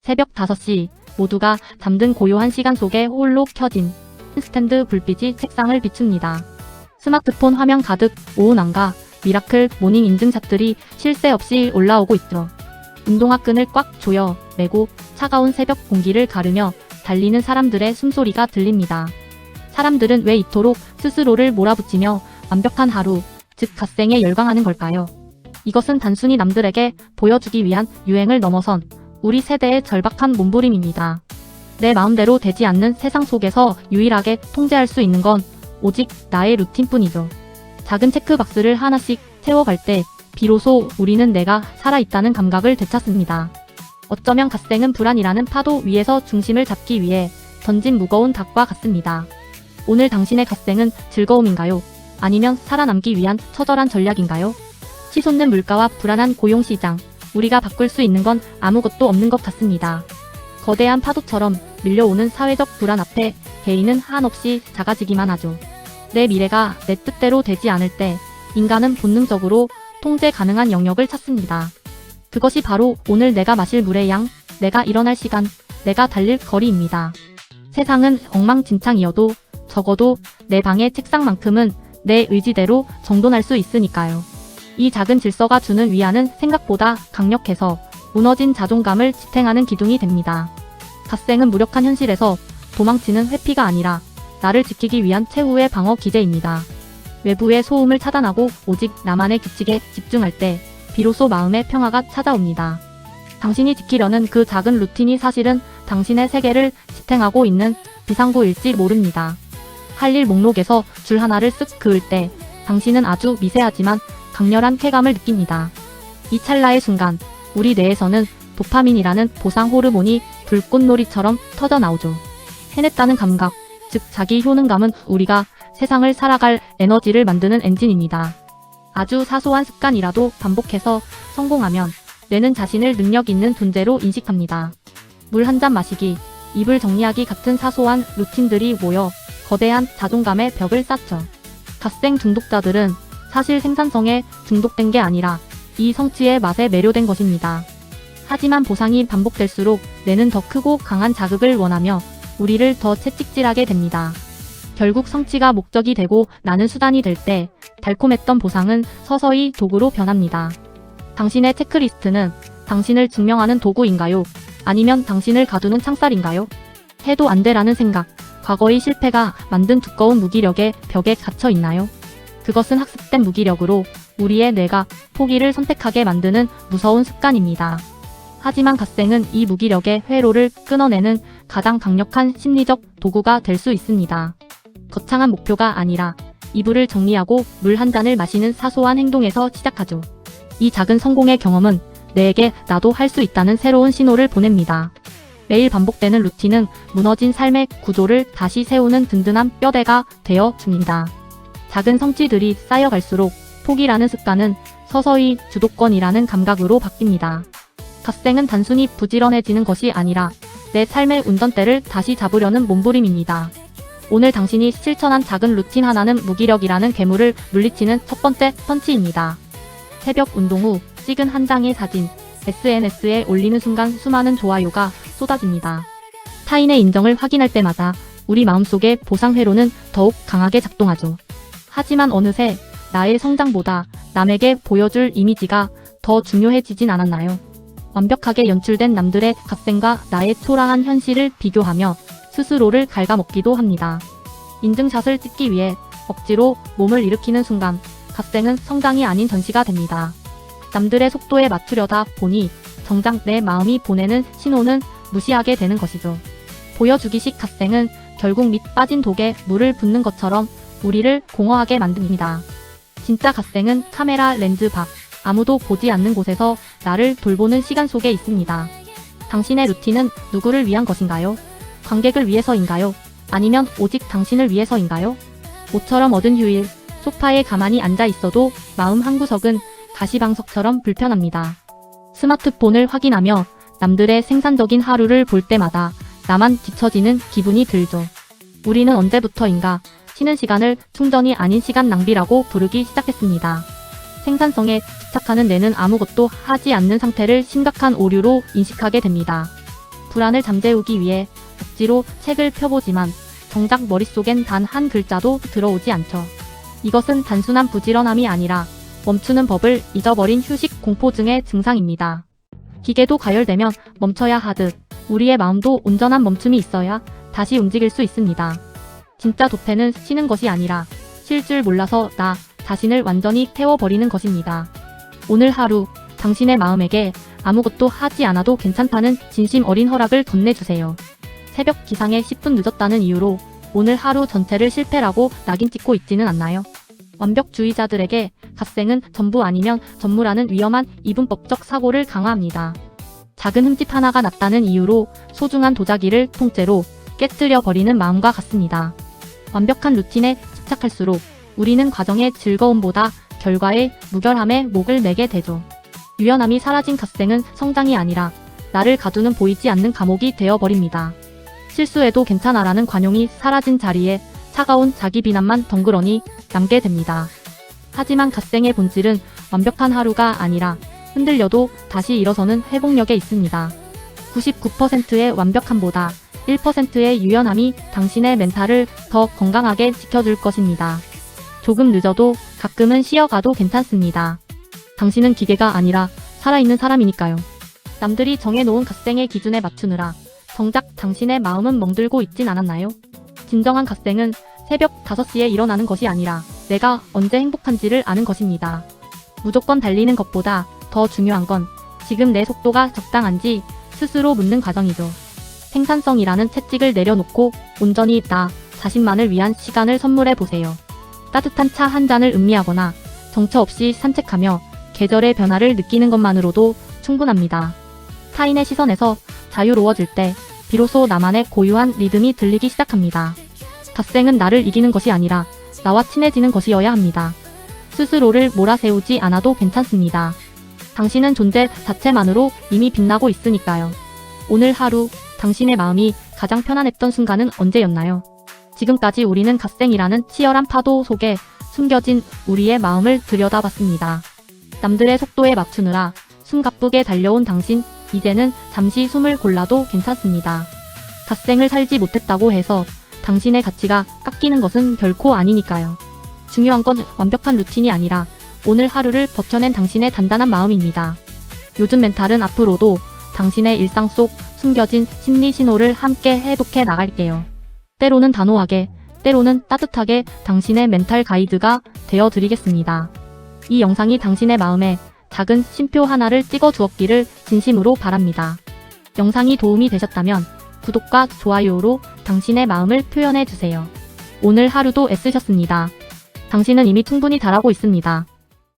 새벽 5시, 모두가 잠든 고요한 시간 속에 홀로 켜진 스탠드 불빛이 책상을 비춥니다. 스마트폰 화면 가득 오은환과 미라클 모닝 인증샷들이 쉴 새 없이 올라오고 있죠. 운동화 끈을 꽉 조여 매고 차가운 새벽 공기를 가르며 달리는 사람들의 숨소리가 들립니다. 사람들은 왜 이토록 스스로를 몰아붙이며 완벽한 하루, 즉 갓생에 열광하는 걸까요? 이것은 단순히 남들에게 보여주기 위한 유행을 넘어선 우리 세대의 절박한 몸부림입니다. 내 마음대로 되지 않는 세상 속에서 유일하게 통제할 수 있는 건 오직 나의 루틴뿐이죠. 작은 체크박스를 하나씩 채워갈 때 비로소 우리는 내가 살아있다는 감각을 되찾습니다. 어쩌면 갓생은 불안이라는 파도 위에서 중심을 잡기 위해 던진 무거운 닭과 같습니다. 오늘 당신의 갓생은 즐거움인가요? 아니면 살아남기 위한 처절한 전략인가요? 치솟는 물가와 불안한 고용시장, 우리가 바꿀 수 있는 건 아무것도 없는 것 같습니다. 거대한 파도처럼 밀려오는 사회적 불안 앞에 개인은 한없이 작아지기만 하죠. 내 미래가 내 뜻대로 되지 않을 때 인간은 본능적으로 통제 가능한 영역을 찾습니다. 그것이 바로 오늘 내가 마실 물의 양, 내가 일어날 시간, 내가 달릴 거리입니다. 세상은 엉망진창이어도 적어도 내 방의 책상만큼은 내 의지대로 정돈할 수 있으니까요. 이 작은 질서가 주는 위안은 생각보다 강력해서 무너진 자존감을 지탱하는 기둥이 됩니다. 갓생은 무력한 현실에서 도망치는 회피가 아니라 나를 지키기 위한 최후의 방어 기제입니다. 외부의 소음을 차단하고 오직 나만의 규칙에 집중할 때 비로소 마음의 평화가 찾아옵니다. 당신이 지키려는 그 작은 루틴이 사실은 당신의 세계를 지탱하고 있는 비상구일지 모릅니다. 할 일 목록에서 줄 하나를 쓱 그을 때 당신은 아주 미세하지만 강렬한 쾌감을 느낍니다. 이 찰나의 순간 우리 뇌에서는 도파민이라는 보상 호르몬이 불꽃놀이처럼 터져나오죠. 해냈다는 감각, 즉 자기 효능감은 우리가 세상을 살아갈 에너지를 만드는 엔진입니다. 아주 사소한 습관이라도 반복해서 성공하면 뇌는 자신을 능력 있는 존재로 인식합니다. 물 한 잔 마시기, 이불 정리하기 같은 사소한 루틴들이 모여 거대한 자존감의 벽을 쌓죠. 갓생 중독자들은 사실 생산성에 중독된 게 아니라 이 성취의 맛에 매료된 것입니다. 하지만 보상이 반복될수록 뇌는 더 크고 강한 자극을 원하며 우리를 더 채찍질하게 됩니다. 결국 성취가 목적이 되고 나는 수단이 될 때 달콤했던 보상은 서서히 도구로 변합니다. 당신의 체크리스트는 당신을 증명하는 도구인가요? 아니면 당신을 가두는 창살인가요? 해도 안 돼라는 생각, 과거의 실패가 만든 두꺼운 무기력의 벽에 갇혀 있나요? 그것은 학습된 무기력으로 우리의 뇌가 포기를 선택하게 만드는 무서운 습관입니다. 하지만 갓생은 이 무기력의 회로를 끊어내는 가장 강력한 심리적 도구가 될 수 있습니다. 거창한 목표가 아니라 이불을 정리하고 물 한 잔을 마시는 사소한 행동에서 시작하죠. 이 작은 성공의 경험은 내게 나도 할 수 있다는 새로운 신호를 보냅니다. 매일 반복되는 루틴은 무너진 삶의 구조를 다시 세우는 든든한 뼈대가 되어 줍니다. 작은 성취들이 쌓여갈수록 포기라는 습관은 서서히 주도권이라는 감각으로 바뀝니다. 갓생은 단순히 부지런해지는 것이 아니라 내 삶의 운전대를 다시 잡으려는 몸부림입니다. 오늘 당신이 실천한 작은 루틴 하나는 무기력이라는 괴물을 물리치는 첫 번째 펀치입니다. 새벽 운동 후 찍은 한 장의 사진, SNS에 올리는 순간 수많은 좋아요가 쏟아집니다. 타인의 인정을 확인할 때마다 우리 마음속의 보상 회로는 더욱 강하게 작동하죠. 하지만 어느새 나의 성장보다 남에게 보여줄 이미지가 더 중요해지진 않았나요? 완벽하게 연출된 남들의 갓생과 나의 초라한 현실을 비교하며 스스로를 갉아먹기도 합니다. 인증샷을 찍기 위해 억지로 몸을 일으키는 순간 갓생은 성장이 아닌 전시가 됩니다. 남들의 속도에 맞추려다 보니 정작 내 마음이 보내는 신호는 무시하게 되는 것이죠. 보여주기식 갓생은 결국 밑 빠진 독에 물을 붓는 것처럼 우리를 공허하게 만듭니다. 진짜 갓생은 카메라 렌즈 밖, 아무도 보지 않는 곳에서 나를 돌보는 시간 속에 있습니다. 당신의 루틴은 누구를 위한 것인가요? 관객을 위해서인가요? 아니면 오직 당신을 위해서인가요? 모처럼 얻은 휴일, 소파에 가만히 앉아 있어도 마음 한구석은 가시방석처럼 불편합니다. 스마트폰을 확인하며 남들의 생산적인 하루를 볼 때마다 나만 뒤처지는 기분이 들죠. 우리는 언제부터인가 쉬는 시간을 충전이 아닌 시간 낭비라고 부르기 시작했습니다. 생산성에 집착하는 뇌는 아무것도 하지 않는 상태를 심각한 오류로 인식하게 됩니다. 불안을 잠재우기 위해 억지로 책을 펴보지만 정작 머릿속엔 단 한 글자도 들어오지 않죠. 이것은 단순한 부지런함이 아니라 멈추는 법을 잊어버린 휴식 공포증의 증상입니다. 기계도 가열되면 멈춰야 하듯 우리의 마음도 온전한 멈춤이 있어야 다시 움직일 수 있습니다. 진짜 도태는 쉬는 것이 아니라 쉴 줄 몰라서 나 자신을 완전히 태워버리는 것입니다. 오늘 하루 당신의 마음에게 아무것도 하지 않아도 괜찮다는 진심 어린 허락을 건네주세요. 새벽 기상에 10분 늦었다는 이유로 오늘 하루 전체를 실패라고 낙인 찍고 있지는 않나요? 완벽주의자들에게 갓생은 전부 아니면 전무라는 위험한 이분법적 사고를 강화합니다. 작은 흠집 하나가 났다는 이유로 소중한 도자기를 통째로 깨뜨려 버리는 마음과 같습니다. 완벽한 루틴에 집착할수록 우리는 과정의 즐거움보다 결과의 무결함에 목을 매게 되죠. 유연함이 사라진 갓생은 성장이 아니라 나를 가두는 보이지 않는 감옥이 되어버립니다. 실수해도 괜찮아라는 관용이 사라진 자리에 차가운 자기 비난만 덩그러니 남게 됩니다. 하지만 갓생의 본질은 완벽한 하루가 아니라 흔들려도 다시 일어서는 회복력에 있습니다. 99%의 완벽함보다 1%의 유연함이 당신의 멘탈을 더 건강하게 지켜줄 것입니다. 조금 늦어도 가끔은 쉬어가도 괜찮습니다. 당신은 기계가 아니라 살아있는 사람이니까요. 남들이 정해놓은 갓생의 기준에 맞추느라 정작 당신의 마음은 멍들고 있진 않았나요? 진정한 갓생은 새벽 5시에 일어나는 것이 아니라 내가 언제 행복한지를 아는 것입니다. 무조건 달리는 것보다 더 중요한 건 지금 내 속도가 적당한지 스스로 묻는 과정이죠. 생산성이라는 채찍을 내려놓고 온전히 나 자신만을 위한 시간을 선물해보세요. 따뜻한 차 한 잔을 음미하거나 정처 없이 산책하며 계절의 변화를 느끼는 것만으로도 충분합니다. 타인의 시선에서 자유로워질 때 비로소 나만의 고유한 리듬이 들리기 시작합니다. 갓생은 나를 이기는 것이 아니라 나와 친해지는 것이어야 합니다. 스스로를 몰아세우지 않아도 괜찮습니다. 당신은 존재 자체만으로 이미 빛나고 있으니까요. 오늘 하루 당신의 마음이 가장 편안했던 순간은 언제였나요? 지금까지 우리는 갓생이라는 치열한 파도 속에 숨겨진 우리의 마음을 들여다봤습니다. 남들의 속도에 맞추느라 숨가쁘게 달려온 당신, 이제는 잠시 숨을 골라도 괜찮습니다. 갓생을 살지 못했다고 해서 당신의 가치가 깎이는 것은 결코 아니니까요. 중요한 건 완벽한 루틴이 아니라 오늘 하루를 버텨낸 당신의 단단한 마음입니다. 요즘 멘탈은 앞으로도 당신의 일상 속 숨겨진 심리 신호를 함께 해독해 나갈게요. 때로는 단호하게, 때로는 따뜻하게 당신의 멘탈 가이드가 되어드리겠습니다. 이 영상이 당신의 마음에 작은 쉼표 하나를 찍어 주었기를 진심으로 바랍니다. 영상이 도움이 되셨다면 구독과 좋아요로 당신의 마음을 표현해 주세요. 오늘 하루도 애쓰셨습니다. 당신은 이미 충분히 잘하고 있습니다.